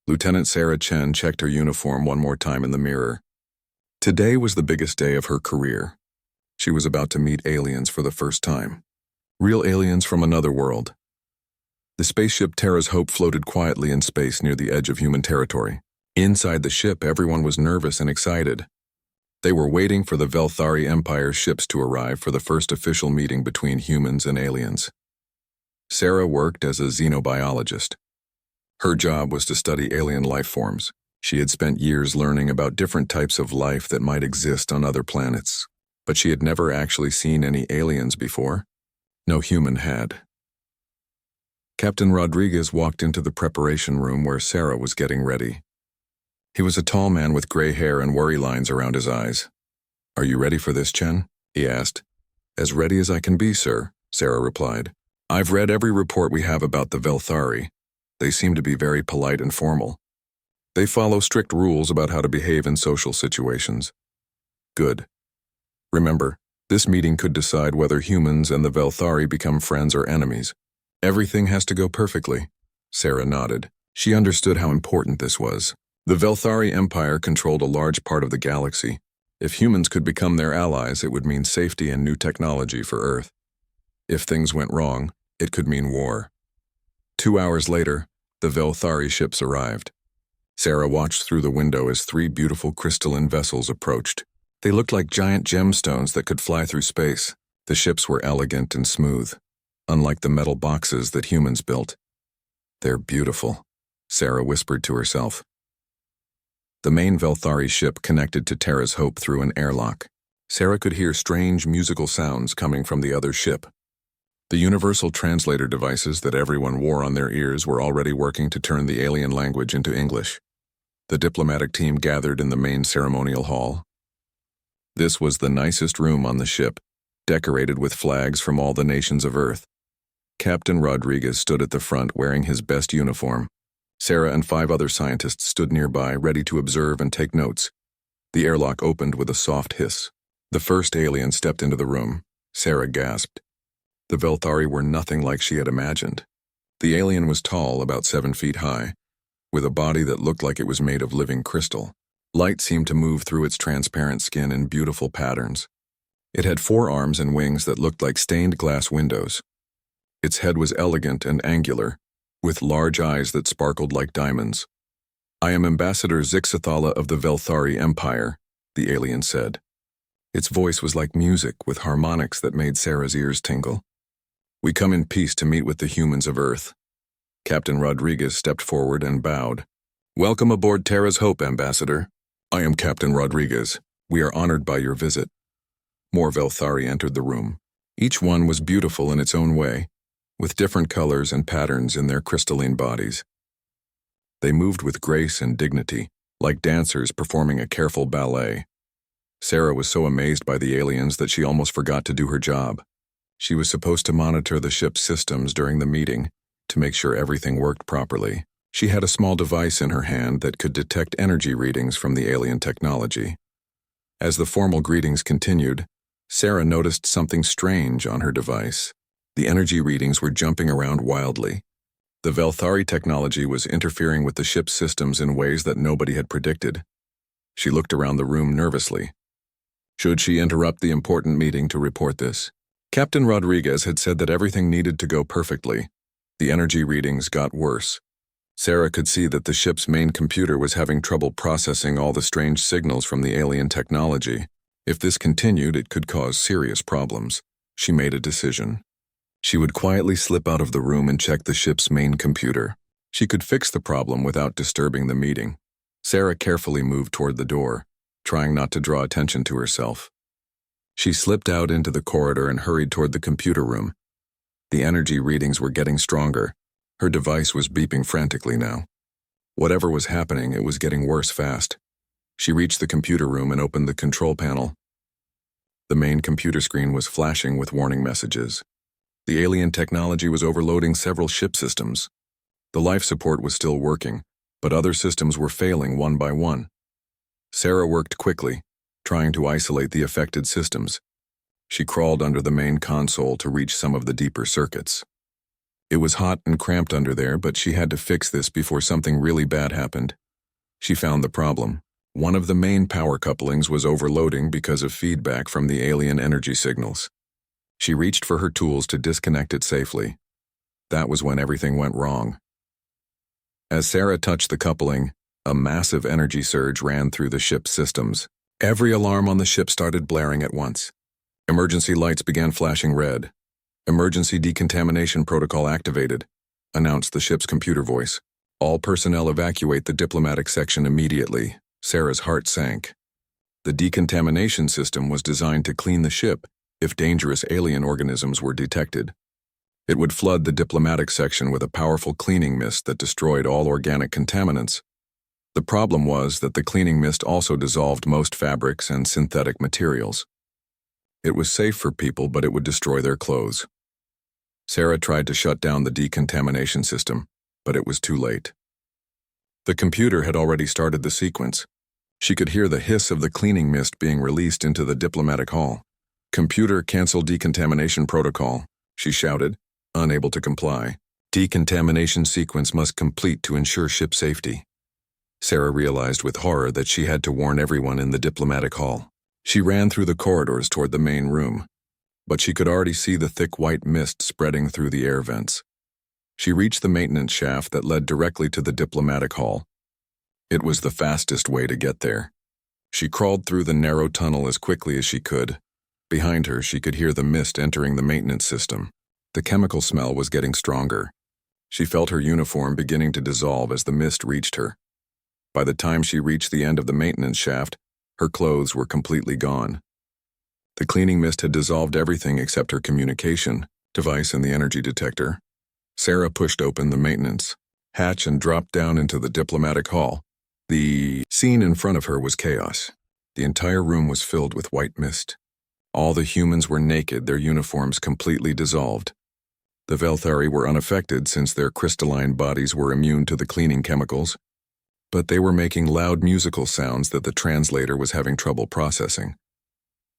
Lieutenant Sarah Chen checked her uniform one more time in the mirror. Today was the biggest day of her career. She was about to meet aliens for the first time. Real aliens from another world. The spaceship Terra's Hope floated quietly in space near the edge of human territory. Inside the ship, everyone was nervous and excited. They were waiting for the Velthari Empire's ships to arrive for the first official meeting between humans and aliens. Sarah worked as a xenobiologist. Her job was to study alien life forms. She had spent years learning about different types of life that might exist on other planets, but she had never actually seen any aliens before. No human had. Captain Rodriguez walked into the preparation room where Sarah was getting ready. He was a tall man with gray hair and worry lines around his eyes. "Are you ready for this, Chen?" he asked. "As ready as I can be, sir," Sarah replied. "I've read every report we have about the Velthari. They seem to be very polite and formal. They follow strict rules about how to behave in social situations." "Good. Remember, this meeting could decide whether humans and the Velthari become friends or enemies. Everything has to go perfectly." Sarah nodded. She understood how important this was. The Velthari Empire controlled a large part of the galaxy. If humans could become their allies, it would mean safety and new technology for Earth. If things went wrong, it could mean war. 2 hours later, the Velthari ships arrived. Sarah watched through the window as 3 beautiful crystalline vessels approached. They looked like giant gemstones that could fly through space. The ships were elegant and smooth, unlike the metal boxes that humans built. "They're beautiful," Sarah whispered to herself. The main Velthari ship connected to Terra's Hope through an airlock. Sarah could hear strange musical sounds coming from the other ship. The universal translator devices that everyone wore on their ears were already working to turn the alien language into English. The diplomatic team gathered in the main ceremonial hall. This was the nicest room on the ship, decorated with flags from all the nations of Earth. Captain Rodriguez stood at the front wearing his best uniform. Sarah and 5 other scientists stood nearby, ready to observe and take notes. The airlock opened with a soft hiss. The first alien stepped into the room. Sarah gasped. The Velthari were nothing like she had imagined. The alien was tall, about 7 feet high, with a body that looked like it was made of living crystal. Light seemed to move through its transparent skin in beautiful patterns. It had 4 arms and wings that looked like stained glass windows. Its head was elegant and angular, with large eyes that sparkled like diamonds. "I am Ambassador Zixathala of the Velthari Empire," the alien said. Its voice was like music with harmonics that made Sarah's ears tingle. "We come in peace to meet with the humans of Earth." Captain Rodriguez stepped forward and bowed. "Welcome aboard Terra's Hope, Ambassador. I am Captain Rodriguez. We are honored by your visit." More Velthari entered the room. Each one was beautiful in its own way, with different colors and patterns in their crystalline bodies. They moved with grace and dignity, like dancers performing a careful ballet. Sarah was so amazed by the aliens that she almost forgot to do her job. She was supposed to monitor the ship's systems during the meeting to make sure everything worked properly. She had a small device in her hand that could detect energy readings from the alien technology. As the formal greetings continued, Sarah noticed something strange on her device. The energy readings were jumping around wildly. The Velthari technology was interfering with the ship's systems in ways that nobody had predicted. She looked around the room nervously. Should she interrupt the important meeting to report this? Captain Rodriguez had said that everything needed to go perfectly. The energy readings got worse. Sarah could see that the ship's main computer was having trouble processing all the strange signals from the alien technology. If this continued, it could cause serious problems. She made a decision. She would quietly slip out of the room and check the ship's main computer. She could fix the problem without disturbing the meeting. Sarah carefully moved toward the door, trying not to draw attention to herself. She slipped out into the corridor and hurried toward the computer room. The energy readings were getting stronger. Her device was beeping frantically now. Whatever was happening, it was getting worse fast. She reached the computer room and opened the control panel. The main computer screen was flashing with warning messages. The alien technology was overloading several ship systems. The life support was still working, but other systems were failing one by one. Sarah worked quickly, trying to isolate the affected systems. She crawled under the main console to reach some of the deeper circuits. It was hot and cramped under there, but she had to fix this before something really bad happened. She found the problem. One of the main power couplings was overloading because of feedback from the alien energy signals. She reached for her tools to disconnect it safely. That was when everything went wrong. As Sarah touched the coupling, a massive energy surge ran through the ship's systems. Every alarm on the ship started blaring at once. Emergency lights began flashing red. "Emergency decontamination protocol activated," announced the ship's computer voice. "All personnel evacuate the diplomatic section immediately." Sarah's heart sank. The decontamination system was designed to clean the ship if dangerous alien organisms were detected. It would flood the diplomatic section with a powerful cleaning mist that destroyed all organic contaminants. The problem was that the cleaning mist also dissolved most fabrics and synthetic materials. It was safe for people, but it would destroy their clothes. Sarah tried to shut down the decontamination system, but it was too late. The computer had already started the sequence. She could hear the hiss of the cleaning mist being released into the diplomatic hall. "Computer, cancel decontamination protocol," she shouted, unable to comply. "Decontamination sequence must complete to ensure ship safety." Sarah realized with horror that she had to warn everyone in the diplomatic hall. She ran through the corridors toward the main room, but she could already see the thick white mist spreading through the air vents. She reached the maintenance shaft that led directly to the diplomatic hall. It was the fastest way to get there. She crawled through the narrow tunnel as quickly as she could. Behind her, she could hear the mist entering the maintenance system. The chemical smell was getting stronger. She felt her uniform beginning to dissolve as the mist reached her. By the time she reached the end of the maintenance shaft, her clothes were completely gone. The cleaning mist had dissolved everything except her communication device and the energy detector. Sarah pushed open the maintenance hatch and dropped down into the diplomatic hall. The scene in front of her was chaos. The entire room was filled with white mist. All the humans were naked, their uniforms completely dissolved. The Velthari were unaffected since their crystalline bodies were immune to the cleaning chemicals, but they were making loud musical sounds that the translator was having trouble processing.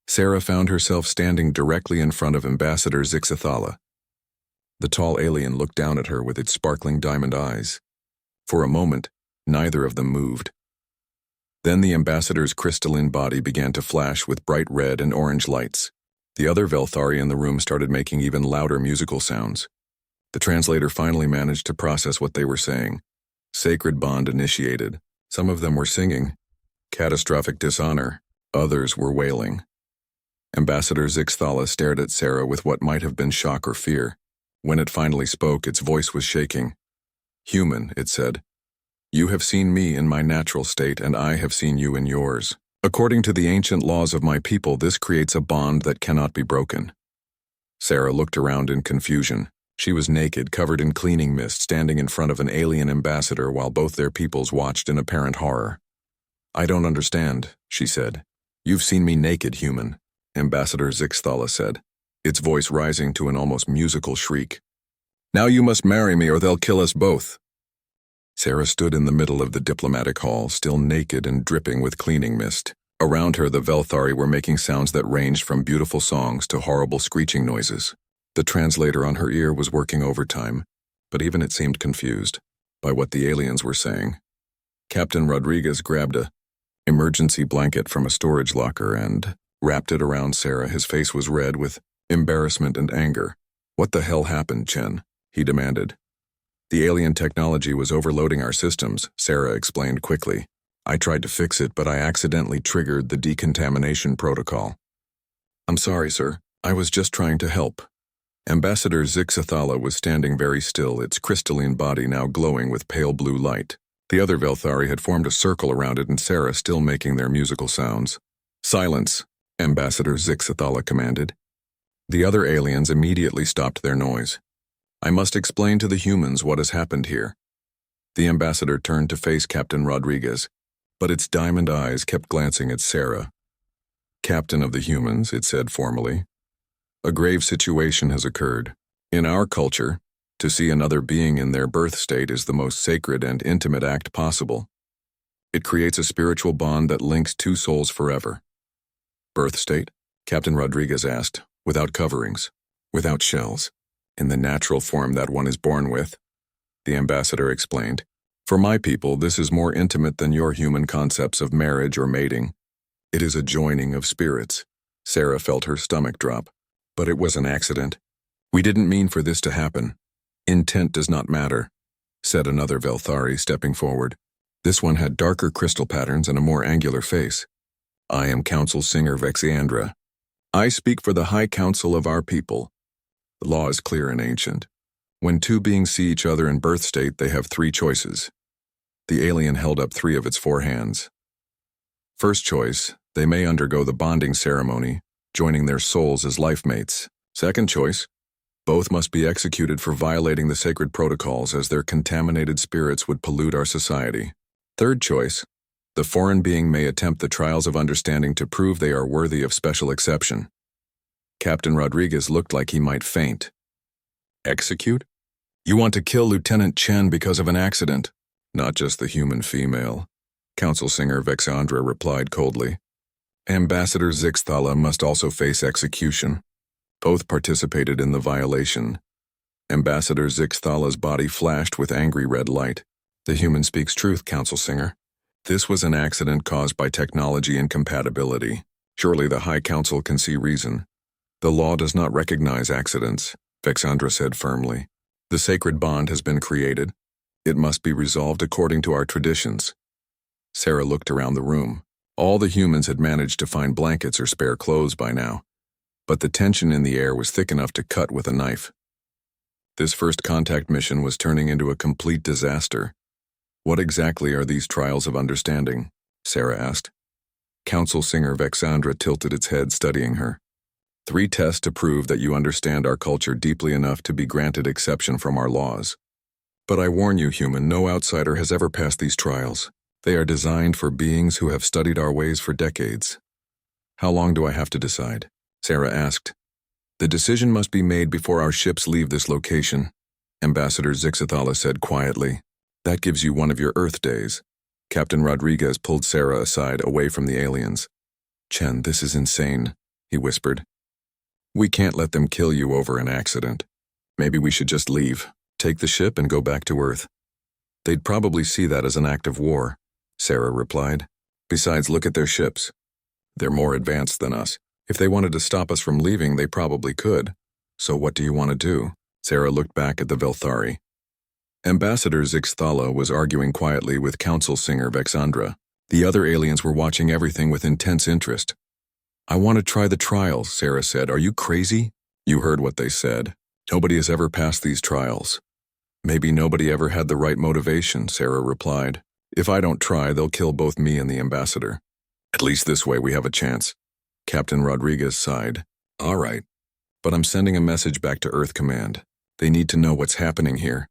Sarah found herself standing directly in front of Ambassador Zixathala. The tall alien looked down at her with its sparkling diamond eyes. For a moment, neither of them moved. Then the ambassador's crystalline body began to flash with bright red and orange lights. The other Velthari in the room started making even louder musical sounds. The translator finally managed to process what they were saying. Sacred bond initiated. Some of them were singing. Catastrophic dishonor. Others were wailing. Ambassador Zixathala stared at Sarah with what might have been shock or fear. When it finally spoke, its voice was shaking. "Human," it said. "You have seen me in my natural state, and I have seen you in yours. According to the ancient laws of my people, this creates a bond that cannot be broken." Sarah looked around in confusion. She was naked, covered in cleaning mist, standing in front of an alien ambassador while both their peoples watched in apparent horror. "I don't understand," she said. "You've seen me naked, human," Ambassador Zixathala said, its voice rising to an almost musical shriek. "Now you must marry me or they'll kill us both." Sarah stood in the middle of the diplomatic hall, still naked and dripping with cleaning mist. Around her, the Velthari were making sounds that ranged from beautiful songs to horrible screeching noises. The translator on her ear was working overtime, but even it seemed confused by what the aliens were saying. Captain Rodriguez grabbed a emergency blanket from a storage locker and wrapped it around Sarah. His face was red with embarrassment and anger. "What the hell happened, Chen?" he demanded. "The alien technology was overloading our systems," Sarah explained quickly. "I tried to fix it, but I accidentally triggered the decontamination protocol." "I'm sorry, sir. I was just trying to help." Ambassador Zixathala was standing very still, its crystalline body now glowing with pale blue light. The other Velthari had formed a circle around it, and Sarah still making their musical sounds. "Silence," Ambassador Zixathala commanded. The other aliens immediately stopped their noise. "I must explain to the humans what has happened here." The ambassador turned to face Captain Rodriguez, but its diamond eyes kept glancing at Sarah. "Captain of the humans," it said formally, "a grave situation has occurred. In our culture, to see another being in their birth state is the most sacred and intimate act possible. It creates a spiritual bond that links two souls forever." "Birth state?" Captain Rodriguez asked, "without coverings, without shells." in the natural form that one is born with, the ambassador explained. For my people, this is more intimate than your human concepts of marriage or mating. It is a joining of spirits. Sarah felt her stomach drop. But it was an accident. We didn't mean for this to happen. Intent does not matter, said another Velthari, stepping forward. This one had darker crystal patterns and a more angular face. I am Council Singer Vexandra. I speak for the High Council of our people. The law is clear and ancient. When two beings see each other in birth state, they have three choices. The alien held up 3 of its 4 hands. First choice, they may undergo the bonding ceremony, joining their souls as life mates. Second choice, both must be executed for violating the sacred protocols, as their contaminated spirits would pollute our society. Third choice, the foreign being may attempt the trials of understanding to prove they are worthy of special exception. Captain Rodriguez looked like he might faint. Execute? You want to kill Lieutenant Chen because of an accident? Not just the human female, Council Singer Vexandra replied coldly. Ambassador Zixthala must also face execution. Both participated in the violation. Ambassador Zixthala's body flashed with angry red light. The human speaks truth, Council Singer. This was an accident caused by technology incompatibility. Surely the High Council can see reason. The law does not recognize accidents, Vexandra said firmly. The sacred bond has been created. It must be resolved according to our traditions. Sarah looked around the room. All the humans had managed to find blankets or spare clothes by now, but the tension in the air was thick enough to cut with a knife. This first contact mission was turning into a complete disaster. What exactly are these trials of understanding? Sarah asked. Council Singer Vexandra tilted its head, studying her. 3 tests to prove that you understand our culture deeply enough to be granted exception from our laws. But I warn you, human, no outsider has ever passed these trials. They are designed for beings who have studied our ways for decades. How long do I have to decide? Sarah asked. The decision must be made before our ships leave this location, Ambassador Zixithala said quietly. That gives you one of your Earth days. Captain Rodriguez pulled Sarah aside, away from the aliens. Chen, this is insane, he whispered. We can't let them kill you over an accident. Maybe we should just leave, take the ship and go back to Earth. They'd probably see that as an act of war, Sarah replied. Besides, look at their ships. They're more advanced than us. If they wanted to stop us from leaving, they probably could. So what do you want to do? Sarah looked back at the Velthari. Ambassador Zixthala was arguing quietly with Council Singer Vexandra. The other aliens were watching everything with intense interest. I want to try the trials, Sarah said. Are you crazy? You heard what they said. Nobody has ever passed these trials. Maybe nobody ever had the right motivation, Sarah replied. If I don't try, they'll kill both me and the ambassador. At least this way we have a chance. Captain Rodriguez sighed. All right, but I'm sending a message back to Earth Command. They need to know what's happening here.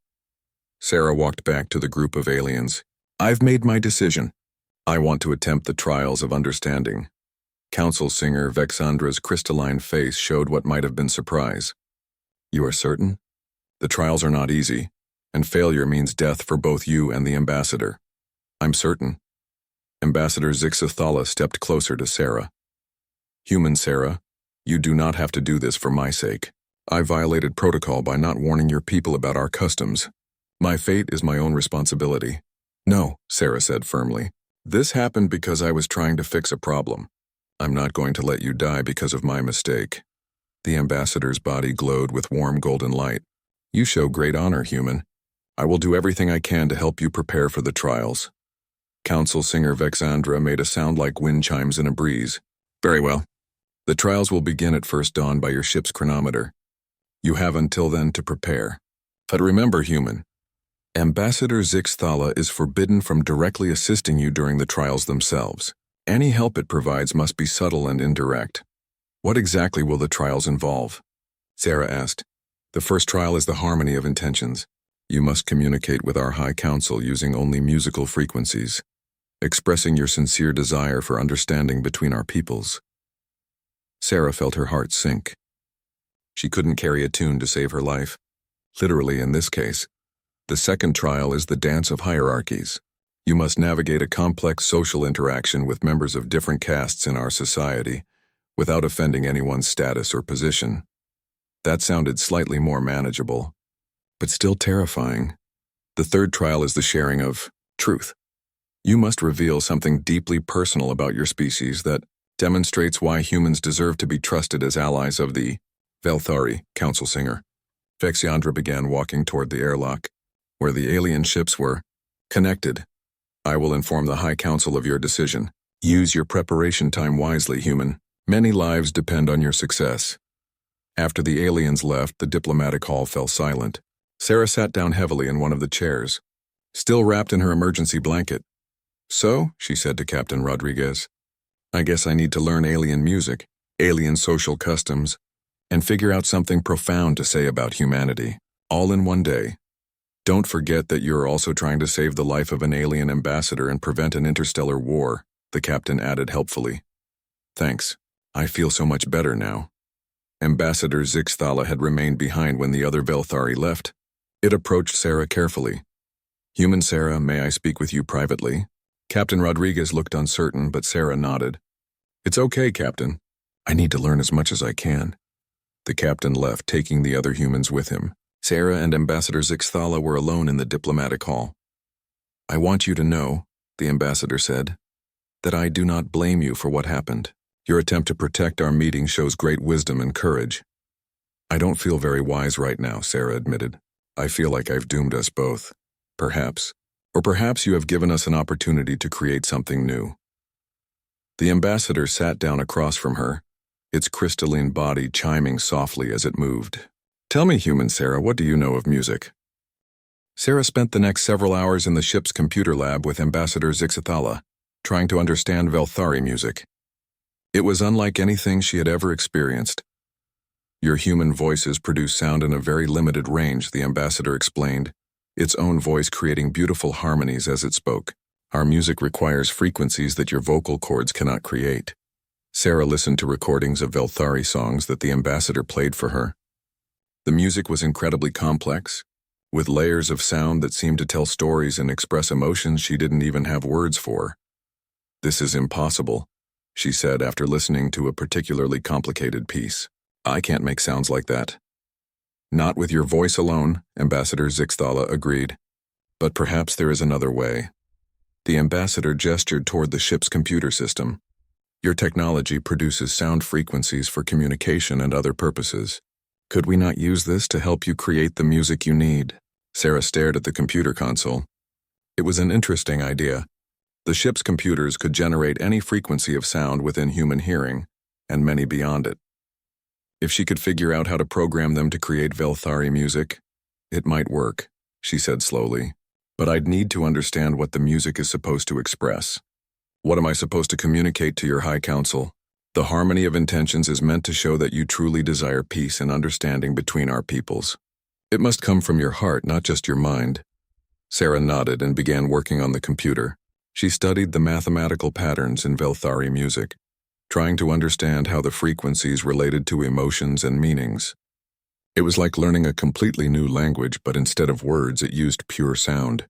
Sarah walked back to the group of aliens. I've made my decision. I want to attempt the trials of understanding. Council Singer Vexandra's crystalline face showed what might have been surprise. You are certain? The trials are not easy, and failure means death for both you and the ambassador. I'm certain. Ambassador Zixithala stepped closer to Sarah. Human Sarah, you do not have to do this for my sake. I violated protocol by not warning your people about our customs. My fate is my own responsibility. No, Sarah said firmly. This happened because I was trying to fix a problem. I'm not going to let you die because of my mistake. The ambassador's body glowed with warm golden light. You show great honor, human. I will do everything I can to help you prepare for the trials. Council Singer Vexandra made a sound like wind chimes in a breeze. Very well. The trials will begin at first dawn by your ship's chronometer. You have until then to prepare. But remember, human, Ambassador Zixthala is forbidden from directly assisting you during the trials themselves. Any help it provides must be subtle and indirect. What exactly will the trials involve? Sarah asked. The first trial is the harmony of intentions. You must communicate with our High Council using only musical frequencies, expressing your sincere desire for understanding between our peoples. Sarah felt her heart sink. She couldn't carry a tune to save her life. Literally in this case. The second trial is the dance of hierarchies. You must navigate a complex social interaction with members of different castes in our society, without offending anyone's status or position. That sounded slightly more manageable, but still terrifying. The third trial is the sharing of truth. You must reveal something deeply personal about your species that demonstrates why humans deserve to be trusted as allies of the Velthari, council singer. Vexyandra began walking toward the airlock, where the alien ships were connected. I will inform the High Council of your decision. Use your preparation time wisely, human. Many lives depend on your success. After the aliens left, the diplomatic hall fell silent. Sarah sat down heavily in one of the chairs, still wrapped in her emergency blanket. So, she said to Captain Rodriguez, I guess I need to learn alien music, alien social customs, and figure out something profound to say about humanity, all in one day. Don't forget that you're also trying to save the life of an alien ambassador and prevent an interstellar war, the captain added helpfully. Thanks. I feel so much better now. Ambassador Zixthala had remained behind when the other Velthari left. It approached Sarah carefully. Human Sarah, may I speak with you privately? Captain Rodriguez looked uncertain, but Sarah nodded. It's okay, Captain. I need to learn as much as I can. The captain left, taking the other humans with him. Sarah and Ambassador Zixthala were alone in the diplomatic hall. I want you to know, the ambassador said, that I do not blame you for what happened. Your attempt to protect our meeting shows great wisdom and courage. I don't feel very wise right now, Sarah admitted. I feel like I've doomed us both. Perhaps. Or perhaps you have given us an opportunity to create something new. The ambassador sat down across from her, its crystalline body chiming softly as it moved. Tell me, human Sarah, what do you know of music? Sarah spent the next several hours in the ship's computer lab with Ambassador Zixthala, trying to understand Velthari music. It was unlike anything she had ever experienced. Your human voices produce sound in a very limited range, the ambassador explained, its own voice creating beautiful harmonies as it spoke. Our music requires frequencies that your vocal cords cannot create. Sarah listened to recordings of Velthari songs that the ambassador played for her. The music was incredibly complex, with layers of sound that seemed to tell stories and express emotions she didn't even have words for. This is impossible, she said after listening to a particularly complicated piece. I can't make sounds like that. Not with your voice alone, Ambassador Zixthala agreed. But perhaps there is another way. The ambassador gestured toward the ship's computer system. Your technology produces sound frequencies for communication and other purposes. Could we not use this to help you create the music you need? Sarah stared at the computer console. It was an interesting idea. The ship's computers could generate any frequency of sound within human hearing, and many beyond it. If she could figure out how to program them to create Velthari music, it might work, she said slowly. But I'd need to understand what the music is supposed to express. What am I supposed to communicate to your High Council? The harmony of intentions is meant to show that you truly desire peace and understanding between our peoples. It must come from your heart, not just your mind. Sarah nodded and began working on the computer. She studied the mathematical patterns in Velthari music, trying to understand how the frequencies related to emotions and meanings. It was like learning a completely new language, but instead of words, it used pure sound.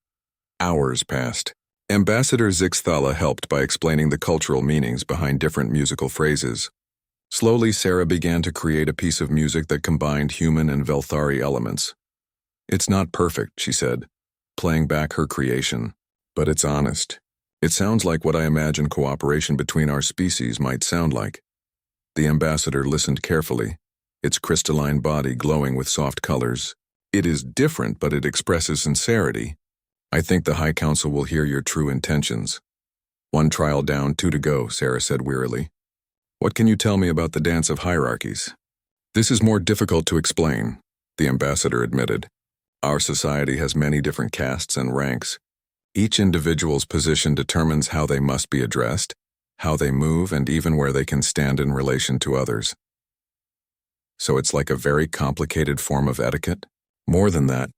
Hours passed. Ambassador Zixthala helped by explaining the cultural meanings behind different musical phrases. Slowly, Sarah began to create a piece of music that combined human and Velthari elements. It's not perfect, she said, playing back her creation, but it's honest. It sounds like what I imagine cooperation between our species might sound like. The ambassador listened carefully, its crystalline body glowing with soft colors. It is different, but it expresses sincerity. I think the High Council will hear your true intentions. One trial down, 2 to go, Sarah said wearily. What can you tell me about the dance of hierarchies? This is more difficult to explain, the ambassador admitted. Our society has many different castes and ranks. Each individual's position determines how they must be addressed, how they move, and even where they can stand in relation to others. So it's like a very complicated form of etiquette? More than that,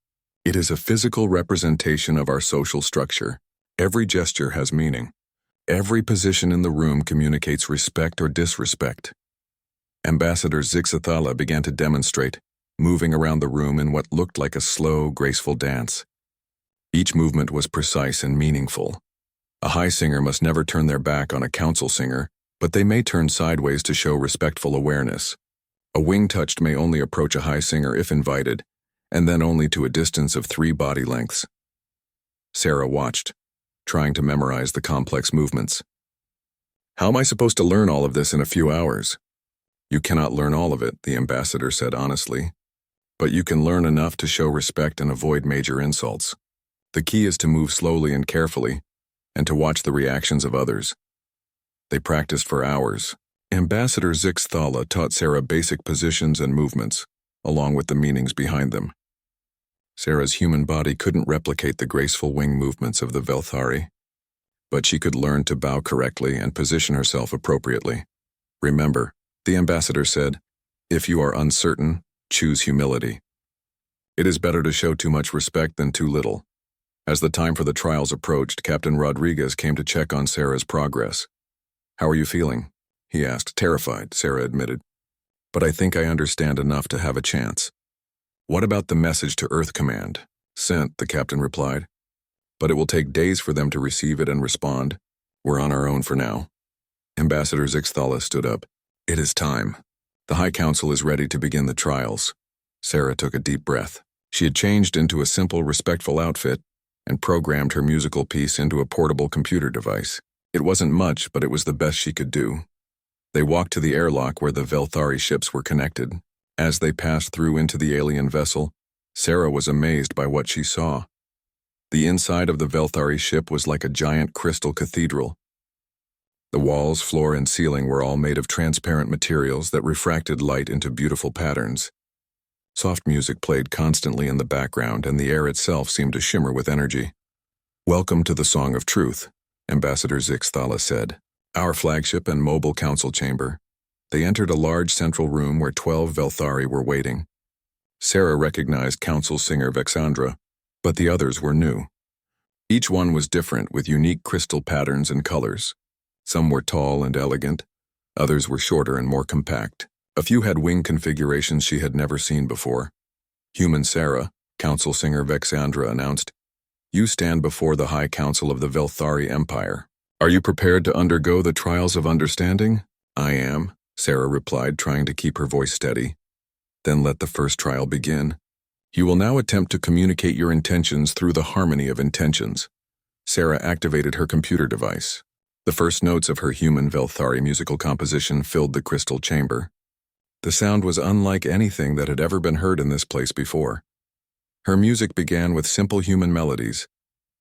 it is a physical representation of our social structure. Every gesture has meaning. Every position in the room communicates respect or disrespect. Ambassador Zixthala began to demonstrate, moving around the room in what looked like a slow, graceful dance. Each movement was precise and meaningful. A high singer must never turn their back on a council singer, but they may turn sideways to show respectful awareness. A wing-touched may only approach a high singer if invited, and then only to a distance of 3 body lengths. Sarah watched, trying to memorize the complex movements. How am I supposed to learn all of this in a few hours? You cannot learn all of it, the ambassador said honestly. But you can learn enough to show respect and avoid major insults. The key is to move slowly and carefully, and to watch the reactions of others. They practiced for hours. Ambassador Zixthala taught Sarah basic positions and movements, along with the meanings behind them. Sarah's human body couldn't replicate the graceful wing movements of the Velthari, but she could learn to bow correctly and position herself appropriately. Remember, the ambassador said, if you are uncertain, choose humility. It is better to show too much respect than too little. As the time for the trials approached, Captain Rodriguez came to check on Sarah's progress. How are you feeling? He asked. Terrified, Sarah admitted. But I think I understand enough to have a chance. What about the message to Earth Command? Sent, the captain replied. But it will take days for them to receive it and respond. We're on our own for now. Ambassador Zixthala stood up. It is time. The High Council is ready to begin the trials. Sarah took a deep breath. She had changed into a simple, respectful outfit and programmed her musical piece into a portable computer device. It wasn't much, but it was the best she could do. They walked to the airlock where the Velthari ships were connected. As they passed through into the alien vessel, Sarah was amazed by what she saw. The inside of the Velthari ship was like a giant crystal cathedral. The walls, floor, and ceiling were all made of transparent materials that refracted light into beautiful patterns. Soft music played constantly in the background, and the air itself seemed to shimmer with energy. Welcome to the Song of Truth, Ambassador Zixthala said. Our flagship and mobile council chamber. They entered a large central room where 12 Velthari were waiting. Sarah recognized council singer Vexandra, but the others were new. Each one was different, with unique crystal patterns and colors. Some were tall and elegant, others were shorter and more compact. A few had wing configurations she had never seen before. Human Sarah, council singer Vexandra announced, You stand before the High Council of the Velthari Empire. Are you prepared to undergo the trials of understanding? I am, Sarah replied, trying to keep her voice steady. Then let the first trial begin. You will now attempt to communicate your intentions through the harmony of intentions. Sarah activated her computer device. The first notes of her human Velthari musical composition filled the crystal chamber. The sound was unlike anything that had ever been heard in this place before. Her music began with simple human melodies,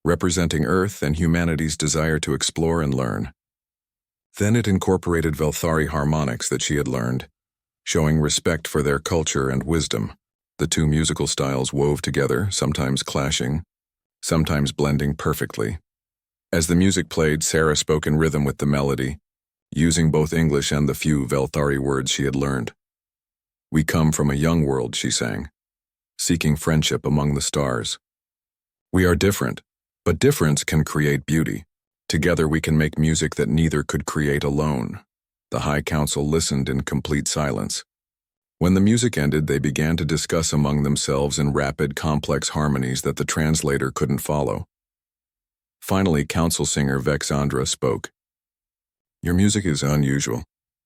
representing Earth and humanity's desire to explore and learn. Then it incorporated Velthari harmonics that she had learned, showing respect for their culture and wisdom. The two musical styles wove together, sometimes clashing, sometimes blending perfectly. As the music played, Sarah spoke in rhythm with the melody, using both English and the few Velthari words she had learned. We come from a young world, she sang, seeking friendship among the stars. We are different, but difference can create beauty. Together we can make music that neither could create alone. The High Council listened in complete silence. When the music ended, they began to discuss among themselves in rapid, complex harmonies that the translator couldn't follow. Finally, council singer Vexandra spoke. Your music is unusual.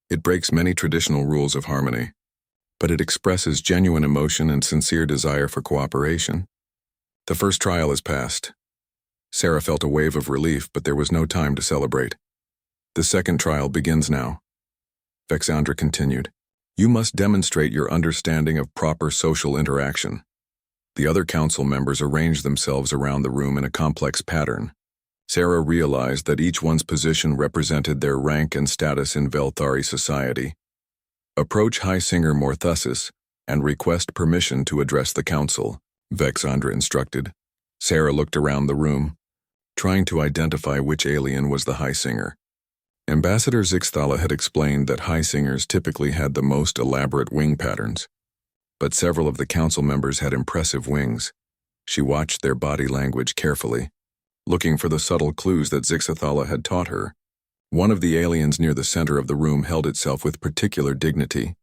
It breaks many traditional rules of harmony, but it expresses genuine emotion and sincere desire for cooperation. The first trial is passed. Sarah felt a wave of relief, but there was no time to celebrate. The second trial begins now. Vexandra continued. You must demonstrate your understanding of proper social interaction. The other council members arranged themselves around the room in a complex pattern. Sarah realized that each one's position represented their rank and status in Velthari society. Approach High Singer Morthusis and request permission to address the council, Vexandra instructed. Sarah looked around the room, trying to identify which alien was the High Singer. Ambassador Zixthala had explained that High Singers typically had the most elaborate wing patterns, but several of the council members had impressive wings. She watched their body language carefully, looking for the subtle clues that Zixthala had taught her. One of the aliens near the center of the room held itself with particular dignity,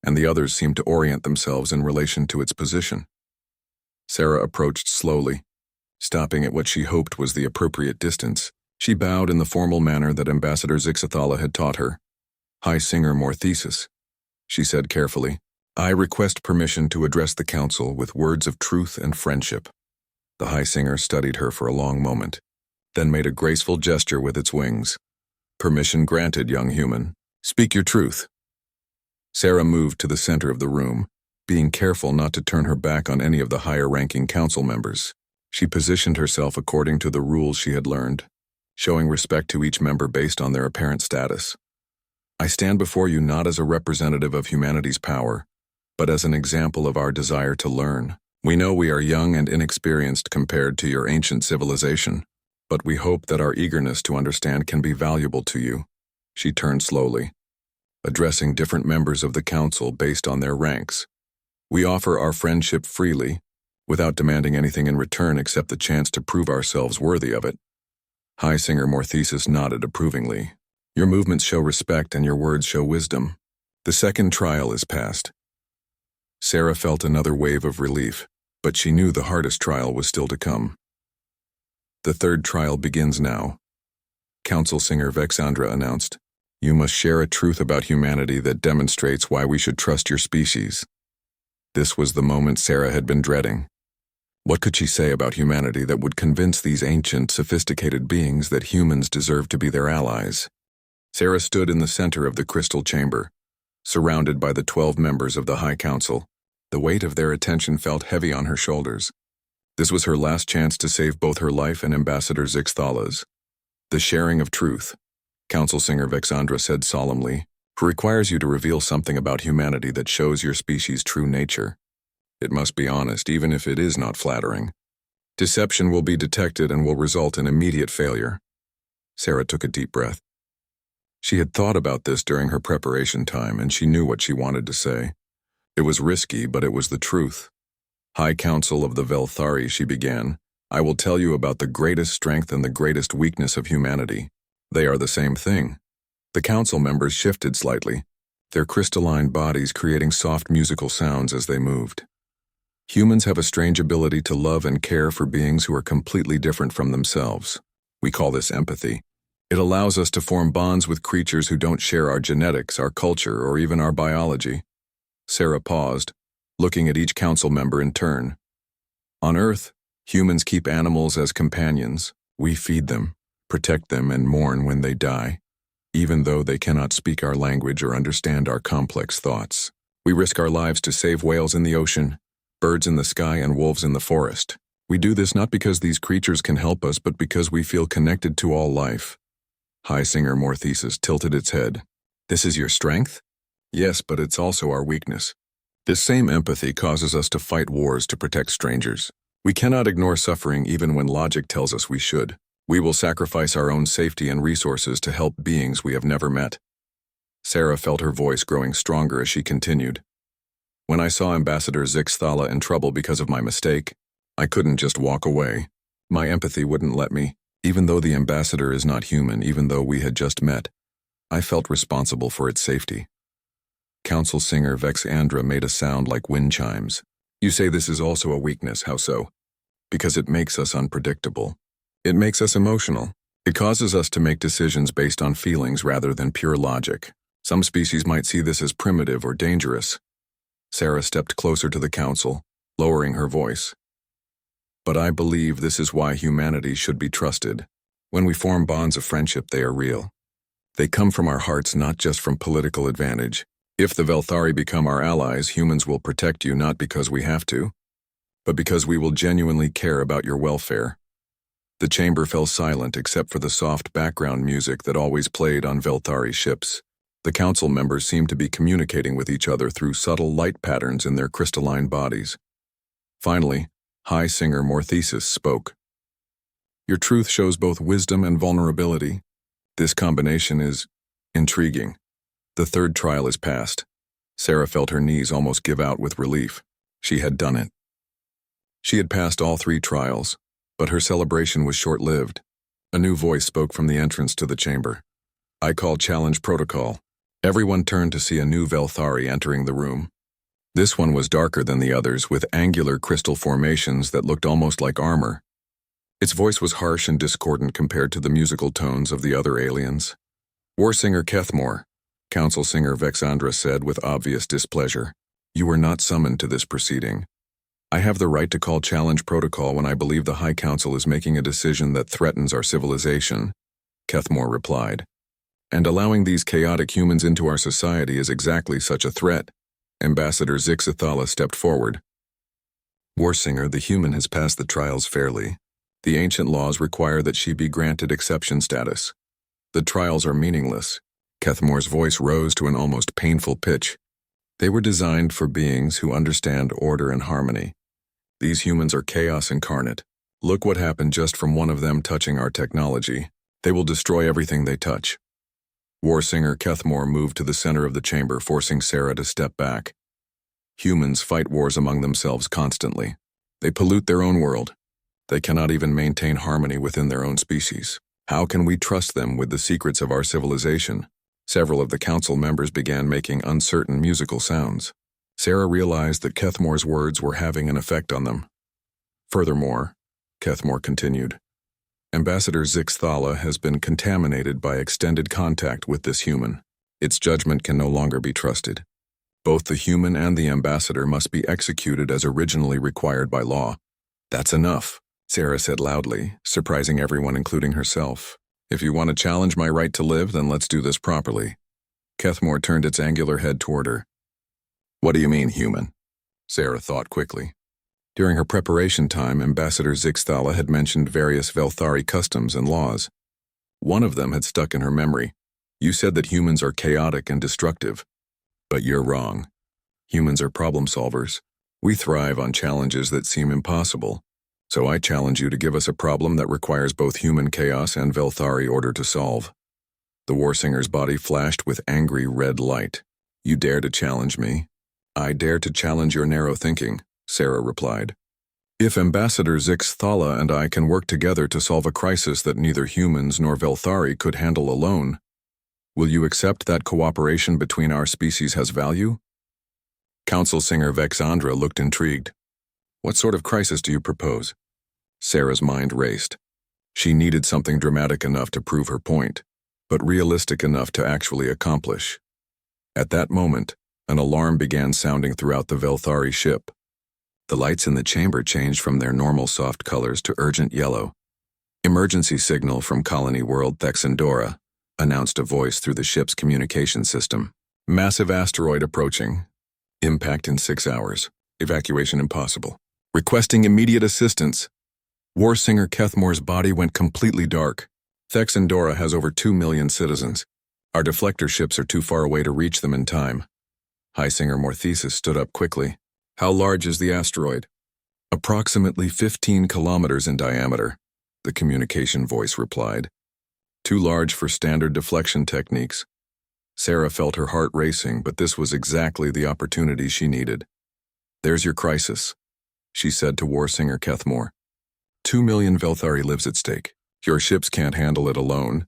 and the others seemed to orient themselves in relation to its position. Sarah approached slowly, stopping at what she hoped was the appropriate distance. She bowed in the formal manner that Ambassador Zixthala had taught her. High Singer Morthusis. she said carefully. I request permission to address the council with words of truth and friendship. The high singer studied her for a long moment, then made a graceful gesture with its wings. Permission granted, young human. Speak your truth. Sarah moved to the center of the room, being careful not to turn her back on any of the higher-ranking council members. She positioned herself according to the rules she had learned, showing respect to each member based on their apparent status. I stand before you not as a representative of humanity's power, but as an example of our desire to learn. We know we are young and inexperienced compared to your ancient civilization, but we hope that our eagerness to understand can be valuable to you. She turned slowly, addressing different members of the council based on their ranks. We offer our friendship freely, without demanding anything in return except the chance to prove ourselves worthy of it. High Singer Morthesis nodded approvingly. Your movements show respect and your words show wisdom. The second trial is passed. Sarah felt another wave of relief, but she knew the hardest trial was still to come. The third trial begins now. Council Singer Vexandra announced, You must share a truth about humanity that demonstrates why we should trust your species. This was the moment Sarah had been dreading. What could she say about humanity that would convince these ancient, sophisticated beings that humans deserve to be their allies? Sarah stood in the center of the crystal chamber, surrounded by the 12 members of the High Council. The weight of their attention felt heavy on her shoulders. This was her last chance to save both her life and Ambassador Zixthala's. The sharing of truth, Council Singer Vexandra said solemnly, requires you to reveal something about humanity that shows your species' true nature. It must be honest, even if it is not flattering. Deception will be detected and will result in immediate failure. Sarah took a deep breath. She had thought about this during her preparation time, and she knew what she wanted to say. It was risky, but it was the truth. High Council of the Velthari, she began, I will tell you about the greatest strength and the greatest weakness of humanity. They are the same thing. The council members shifted slightly, their crystalline bodies creating soft musical sounds as they moved. Humans have a strange ability to love and care for beings who are completely different from themselves. We call this empathy. It allows us to form bonds with creatures who don't share our genetics, our culture, or even our biology. Sarah paused, looking at each council member in turn. On Earth, humans keep animals as companions. We feed them, protect them, and mourn when they die, even though they cannot speak our language or understand our complex thoughts. We risk our lives to save whales in the ocean, birds in the sky, and wolves in the forest. We do this not because these creatures can help us, but because we feel connected to all life. High Singer Morthesis tilted its head. This is your strength? Yes, but it's also our weakness. This same empathy causes us to fight wars to protect strangers. We cannot ignore suffering even when logic tells us we should. We will sacrifice our own safety and resources to help beings we have never met. Sarah felt her voice growing stronger as she continued. When I saw Ambassador Zixthala in trouble because of my mistake, I couldn't just walk away. My empathy wouldn't let me. Even though the ambassador is not human, even though we had just met, I felt responsible for its safety. Council Singer Vexandra made a sound like wind chimes. You say this is also a weakness, how so? Because it makes us unpredictable. It makes us emotional. It causes us to make decisions based on feelings rather than pure logic. Some species might see this as primitive or dangerous. Sarah stepped closer to the council, lowering her voice. But I believe this is why humanity should be trusted. When we form bonds of friendship, they are real. They come from our hearts, not just from political advantage. If the Velthari become our allies, humans will protect you not because we have to, but because we will genuinely care about your welfare. The chamber fell silent except for the soft background music that always played on Velthari ships. The council members seemed to be communicating with each other through subtle light patterns in their crystalline bodies. Finally, High Singer Morthesis spoke. Your truth shows both wisdom and vulnerability. This combination is intriguing. The third trial is passed. Sarah felt her knees almost give out with relief. She had done it. She had passed all 3 trials, but her celebration was short-lived. A new voice spoke from the entrance to the chamber. I call challenge protocol. Everyone turned to see a new Velthari entering the room. This one was darker than the others, with angular crystal formations that looked almost like armor. Its voice was harsh and discordant compared to the musical tones of the other aliens. Warsinger Kethmore, Council Singer Vexandra said with obvious displeasure. You were not summoned to this proceeding. I have the right to call challenge protocol when I believe the High Council is making a decision that threatens our civilization, Kethmore replied. And allowing these chaotic humans into our society is exactly such a threat. Ambassador Zixathala stepped forward. Warsinger, the human has passed the trials fairly. The ancient laws require that she be granted exception status. The trials are meaningless. Kethmore's voice rose to an almost painful pitch. They were designed for beings who understand order and harmony. These humans are chaos incarnate. Look what happened just from one of them touching our technology. They will destroy everything they touch. Warsinger Kethmore moved to the center of the chamber, forcing Sarah to step back. Humans fight wars among themselves constantly. They pollute their own world. They cannot even maintain harmony within their own species. How can we trust them with the secrets of our civilization? Several of the council members began making uncertain musical sounds. Sarah realized that Kethmore's words were having an effect on them. Furthermore, Kethmore continued, Ambassador Zixathala has been contaminated by extended contact with this human. Its judgment can no longer be trusted. Both the human and the ambassador must be executed as originally required by law. That's enough, Sarah said loudly, surprising everyone including herself. If you want to challenge my right to live, then let's do this properly. Kethmore turned its angular head toward her. What do you mean, human? Sarah thought quickly. During her preparation time, Ambassador Zixathala had mentioned various Velthari customs and laws. One of them had stuck in her memory. You said that humans are chaotic and destructive. But you're wrong. Humans are problem solvers. We thrive on challenges that seem impossible. So I challenge you to give us a problem that requires both human chaos and Velthari order to solve. The Warsinger's body flashed with angry red light. You dare to challenge me? I dare to challenge your narrow thinking, Sarah replied. If Ambassador Zixathala and I can work together to solve a crisis that neither humans nor Velthari could handle alone, will you accept that cooperation between our species has value? Council Singer Vexandra looked intrigued. What sort of crisis do you propose? Sarah's mind raced. She needed something dramatic enough to prove her point, but realistic enough to actually accomplish. At that moment, an alarm began sounding throughout the Velthari ship. The lights in the chamber changed from their normal soft colors to urgent yellow. Emergency signal from colony world Thexandora, announced a voice through the ship's communication system. Massive asteroid approaching. Impact in 6 hours. Evacuation impossible. Requesting immediate assistance. Warsinger Kethmore's body went completely dark. Thexandora has over 2 million citizens. Our deflector ships are too far away to reach them in time. Highsinger Morthesis stood up quickly. How large is the asteroid? Approximately 15 kilometers in diameter, the communication voice replied. Too large for standard deflection techniques. Sarah felt her heart racing, but this was exactly the opportunity she needed. There's your crisis, she said to Warsinger Kethmore. 2 million Velthari lives at stake. Your ships can't handle it alone,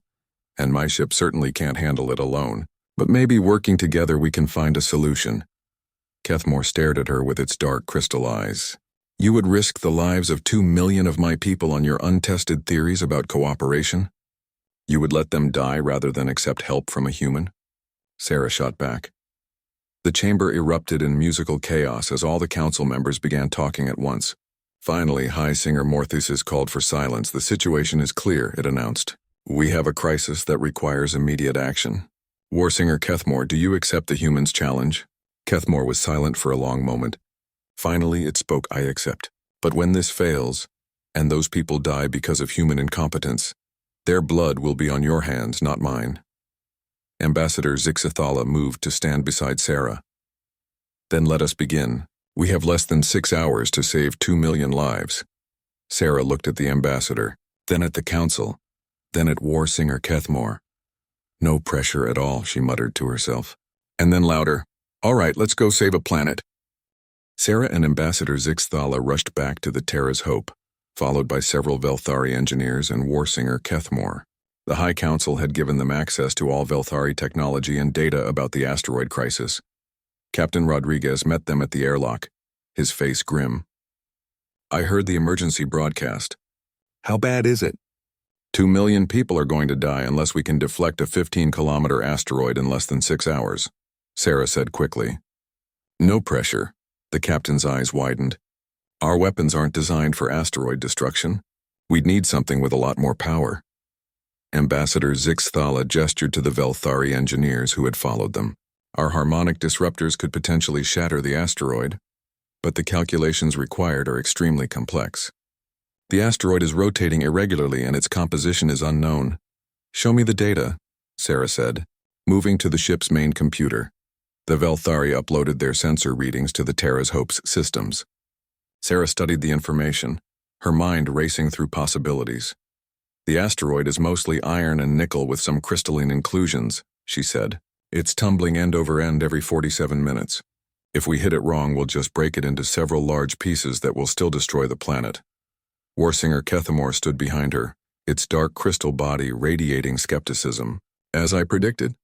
and my ship certainly can't handle it alone. But maybe working together we can find a solution. Kethmore stared at her with its dark crystal eyes. You would risk the lives of 2 million of my people on your untested theories about cooperation? You would let them die rather than accept help from a human? Sarah shot back. The chamber erupted in musical chaos as all the council members began talking at once. Finally, Highsinger Morthesis called for silence. The situation is clear, it announced. We have a crisis that requires immediate action. Warsinger Kethmore, do you accept the human's challenge? Kethmore was silent for a long moment. Finally, it spoke, I accept. But when this fails, and those people die because of human incompetence, their blood will be on your hands, not mine. Ambassador Zixathala moved to stand beside Sarah. Then let us begin. We have less than 6 hours to save 2 million lives. Sarah looked at the ambassador, then at the council, then at Warsinger Kethmore. No pressure at all, she muttered to herself. And then louder, all right, let's go save a planet. Sarah and Ambassador Zixathala rushed back to the Terra's Hope, followed by several Velthari engineers and Warsinger Kethmore. The High Council had given them access to all Velthari technology and data about the asteroid crisis. Captain Rodriguez met them at the airlock, his face grim. I heard the emergency broadcast. How bad is it? 2 million people are going to die unless we can deflect a 15-kilometer asteroid in less than 6 hours, Sarah said quickly. No pressure. The captain's eyes widened. Our weapons aren't designed for asteroid destruction. We'd need something with a lot more power. Ambassador Zixthala gestured to the Velthari engineers who had followed them. Our harmonic disruptors could potentially shatter the asteroid, but the calculations required are extremely complex. The asteroid is rotating irregularly and its composition is unknown. Show me the data, Sarah said, moving to the ship's main computer. The Velthari uploaded their sensor readings to the Terra's Hope's systems. Sarah studied the information, her mind racing through possibilities. The asteroid is mostly iron and nickel with some crystalline inclusions, she said. It's tumbling end over end every 47 minutes. If we hit it wrong, we'll just break it into several large pieces that will still destroy the planet. Warsinger Kethamore stood behind her, its dark crystal body radiating skepticism. As I predicted,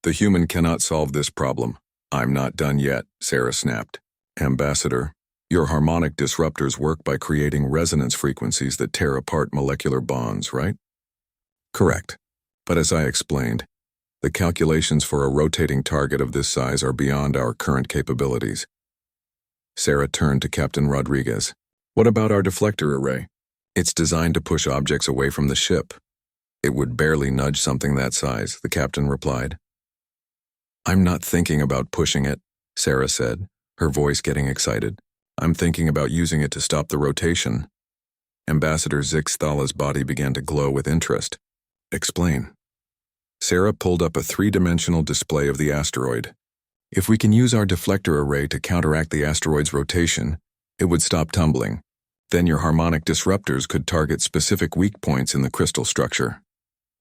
the human cannot solve this problem. I'm not done yet, Sarah snapped. Ambassador, your harmonic disruptors work by creating resonance frequencies that tear apart molecular bonds, right? Correct. But as I explained, the calculations for a rotating target of this size are beyond our current capabilities. Sarah turned to Captain Rodriguez. What about our deflector array? It's designed to push objects away from the ship. It would barely nudge something that size, the captain replied. I'm not thinking about pushing it, Sarah said, her voice getting excited. I'm thinking about using it to stop the rotation. Ambassador Zixthala's body began to glow with interest. Explain. Sarah pulled up a 3-dimensional display of the asteroid. If we can use our deflector array to counteract the asteroid's rotation, it would stop tumbling. Then your harmonic disruptors could target specific weak points in the crystal structure.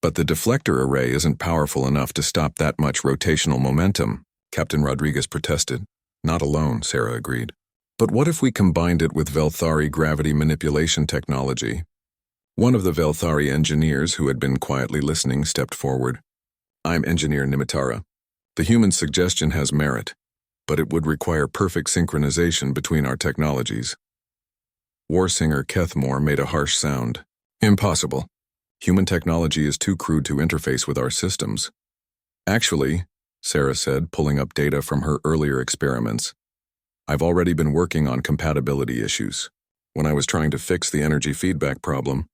But the deflector array isn't powerful enough to stop that much rotational momentum, Captain Rodriguez protested. Not alone, Sarah agreed. But what if we combined it with Velthari gravity manipulation technology? One of the Velthari engineers who had been quietly listening stepped forward. I'm Engineer Nimitara. The human suggestion has merit, but it would require perfect synchronization between our technologies. Warsinger Kethmore made a harsh sound. Impossible. Human technology is too crude to interface with our systems. Actually, Sarah said, pulling up data from her earlier experiments, I've already been working on compatibility issues. When I was trying to fix the energy feedback problem,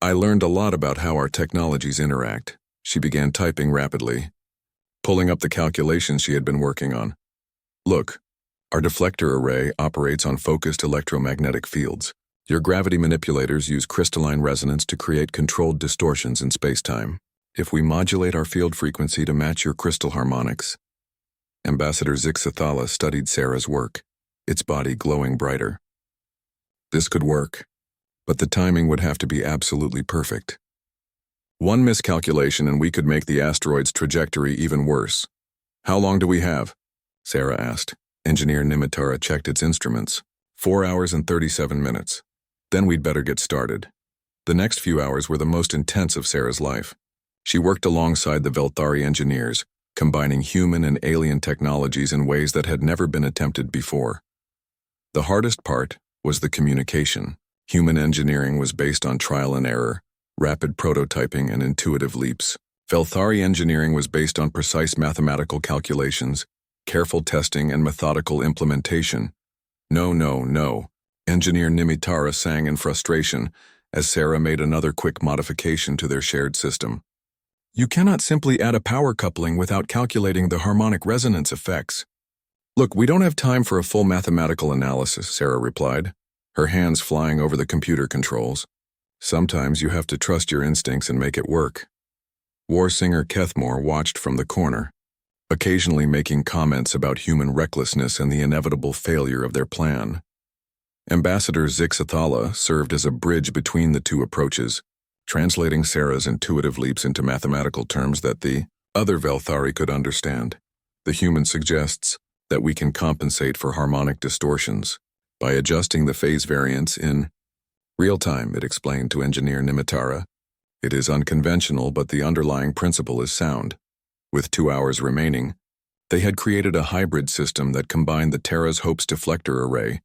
I learned a lot about how our technologies interact. She began typing rapidly, pulling up the calculations she had been working on. Look, our deflector array operates on focused electromagnetic fields. Your gravity manipulators use crystalline resonance to create controlled distortions in space-time. If we modulate our field frequency to match your crystal harmonics. Ambassador Zixthala studied Sarah's work, its body glowing brighter. This could work, but the timing would have to be absolutely perfect. One miscalculation and we could make the asteroid's trajectory even worse. How long do we have? Sarah asked. Engineer Nimitara checked its instruments. 4 hours and 37 minutes. Then we'd better get started. The next few hours were the most intense of Sarah's life. She worked alongside the Velthari engineers, combining human and alien technologies in ways that had never been attempted before. The hardest part was the communication. Human engineering was based on trial and error, rapid prototyping, and intuitive leaps. Velthari engineering was based on precise mathematical calculations, careful testing, and methodical implementation. No, no, no, Engineer Nimitara sang in frustration as Sarah made another quick modification to their shared system. You cannot simply add a power coupling without calculating the harmonic resonance effects. Look, we don't have time for a full mathematical analysis, Sarah replied, her hands flying over the computer controls. Sometimes you have to trust your instincts and make it work. Warsinger Kethmore watched from the corner, occasionally making comments about human recklessness and the inevitable failure of their plan. Ambassador Zixthala served as a bridge between the two approaches, translating Sarah's intuitive leaps into mathematical terms that the other Velthari could understand. The human suggests that we can compensate for harmonic distortions by adjusting the phase variance in real time, it explained to Engineer Nimitara. It is unconventional, but the underlying principle is sound. With 2 hours remaining, they had created a hybrid system that combined the Terra's Hope's deflector array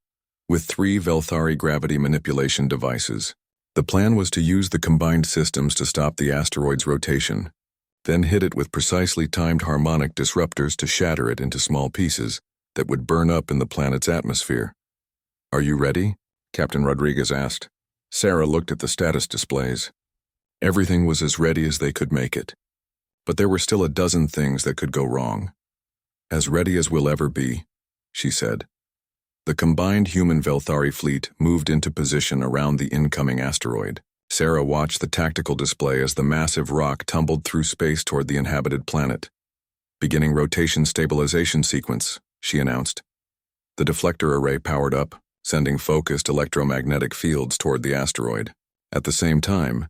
with 3 Velthari gravity manipulation devices. The plan was to use the combined systems to stop the asteroid's rotation, then hit it with precisely timed harmonic disruptors to shatter it into small pieces that would burn up in the planet's atmosphere. "Are you ready?" Captain Rodriguez asked. Sarah looked at the status displays. Everything was as ready as they could make it. But there were still a dozen things that could go wrong. "As ready as we'll ever be," she said. The combined human Velthari fleet moved into position around the incoming asteroid. Sarah watched the tactical display as the massive rock tumbled through space toward the inhabited planet. "Beginning rotation stabilization sequence," she announced. The deflector array powered up, sending focused electromagnetic fields toward the asteroid. At the same time,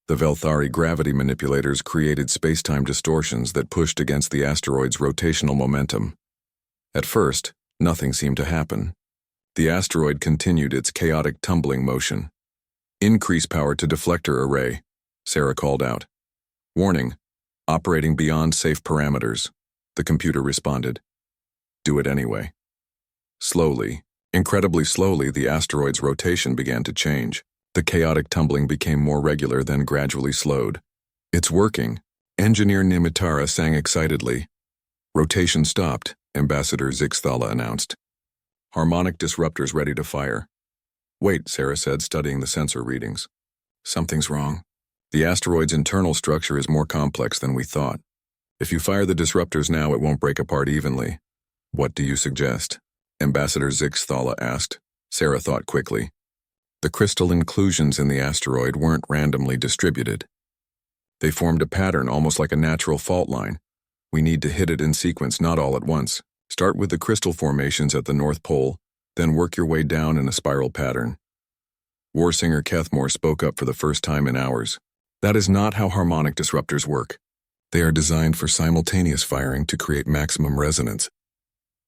the Velthari gravity manipulators created space-time distortions that pushed against the asteroid's rotational momentum. At first, nothing seemed to happen. The asteroid continued its chaotic tumbling motion. "Increase power to deflector array," Sarah called out. "Warning, operating beyond safe parameters," the computer responded. "Do it anyway." Slowly, incredibly slowly, the asteroid's rotation began to change. The chaotic tumbling became more regular, then gradually slowed. "It's working," Engineer Nimitara sang excitedly. "Rotation stopped," Ambassador Zixthala announced. "Harmonic disruptors ready to fire." "Wait," Sarah said, studying the sensor readings. "Something's wrong. The asteroid's internal structure is more complex than we thought. If you fire the disruptors now, it won't break apart evenly." "What do you suggest?" Ambassador Zixthala asked. Sarah thought quickly. The crystal inclusions in the asteroid weren't randomly distributed. They formed a pattern almost like a natural fault line. We need to hit it in sequence, not all at once. Start with the crystal formations at the North Pole, then work your way down in a spiral pattern. War singer Kethmore spoke up for the first time in hours. "That is not how harmonic disruptors work. They are designed for simultaneous firing to create maximum resonance."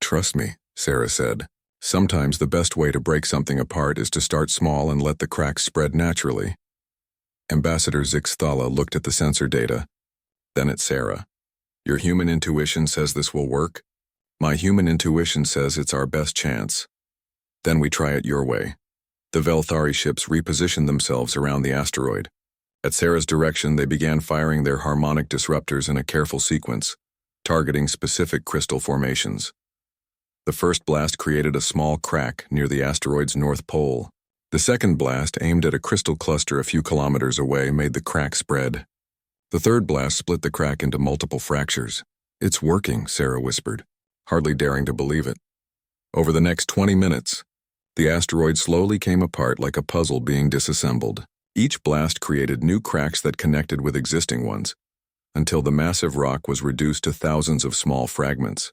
"Trust me," Sarah said. "Sometimes the best way to break something apart is to start small and let the cracks spread naturally." Ambassador Zixthala looked at the sensor data, then at Sarah. "Your human intuition says this will work? My human intuition says it's our best chance. Then we try it your way." The Velthari ships repositioned themselves around the asteroid. At Sarah's direction, they began firing their harmonic disruptors in a careful sequence, targeting specific crystal formations. The first blast created a small crack near the asteroid's north pole. The second blast, aimed at a crystal cluster a few kilometers away, made the crack spread. The third blast split the crack into multiple fractures. "It's working," Sarah whispered, hardly daring to believe it. Over the next 20 minutes, the asteroid slowly came apart like a puzzle being disassembled. Each blast created new cracks that connected with existing ones, until the massive rock was reduced to thousands of small fragments.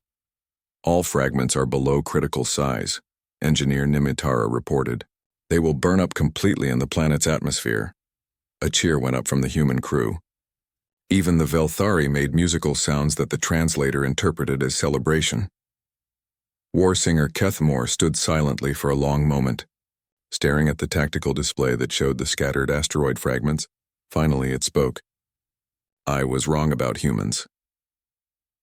"All fragments are below critical size," Engineer Nimitara reported. "They will burn up completely in the planet's atmosphere." A cheer went up from the human crew. Even the Velthari made musical sounds that the translator interpreted as celebration. War singer Kethmore stood silently for a long moment, staring at the tactical display that showed the scattered asteroid fragments. Finally it spoke. "I was wrong about humans."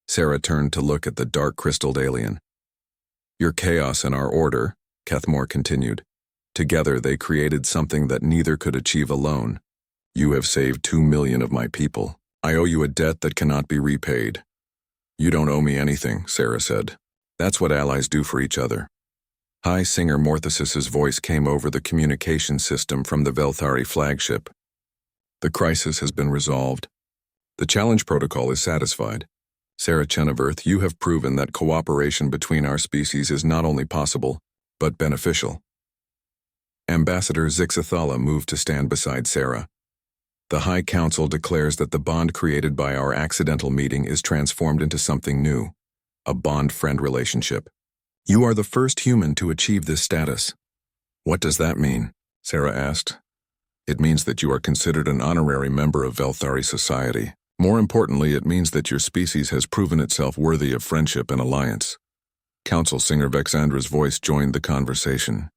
Sarah turned to look at the dark crystalled alien. "Your chaos and our order," Kethmore continued. "Together they created something that neither could achieve alone. You have saved 2 million of my people. I owe you a debt that cannot be repaid." "You don't owe me anything," Sarah said. "That's what allies do for each other." High Singer Morthesis's voice came over the communication system from the Velthari flagship. "The crisis has been resolved. The challenge protocol is satisfied. Sarah Chenevert, you have proven that cooperation between our species is not only possible, but beneficial." Ambassador Zixthala moved to stand beside Sarah. "The High Council declares that the bond created by our accidental meeting is transformed into something new, a bond-friend relationship. You are the first human to achieve this status." "What does that mean?" Sarah asked. "It means that you are considered an honorary member of Velthari society. More importantly, it means that your species has proven itself worthy of friendship and alliance." Council Singer Vexandra's voice joined the conversation.